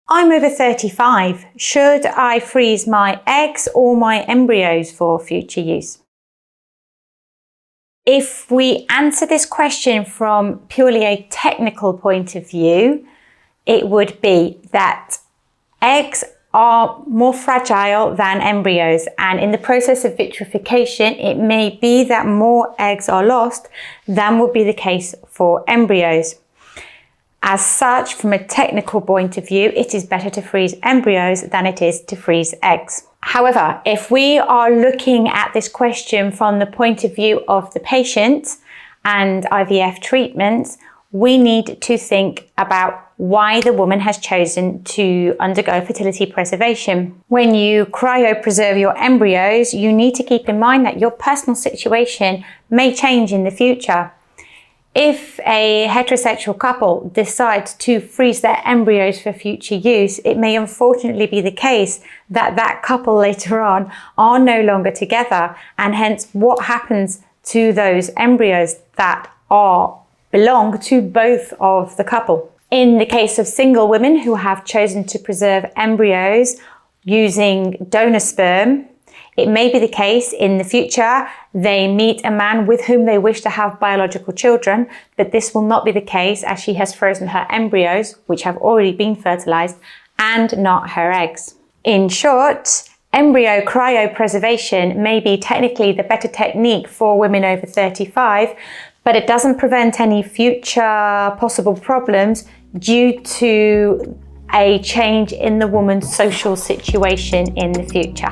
I'm over 35. Should I freeze my eggs or my embryos for future use? If we answer this question from purely a technical point of view, it would be that eggs are more fragile than embryos, and in the process of vitrification, it may be that more eggs are lost than would be the case for embryos. As such, from a technical point of view, it is better to freeze embryos than it is to freeze eggs. However, if we are looking at this question from the point of view of the patient and IVF treatment, we need to think about why the woman has chosen to undergo fertility preservation. When you cryopreserve your embryos, you need to keep in mind that your personal situation may change in the future. If a heterosexual couple decides to freeze their embryos for future use, it may unfortunately be the case that that couple later on are no longer together, and hence what happens to those embryos that belong to both of the couple. In the case of single women who have chosen to preserve embryos using donor sperm, it may be the case in the future they meet a man with whom they wish to have biological children, but this will not be the case as she has frozen her embryos, which have already been fertilized, and not her eggs. In short, embryo cryopreservation may be technically the better technique for women over 35, but it doesn't prevent any future possible problems due to a change in the woman's social situation in the future.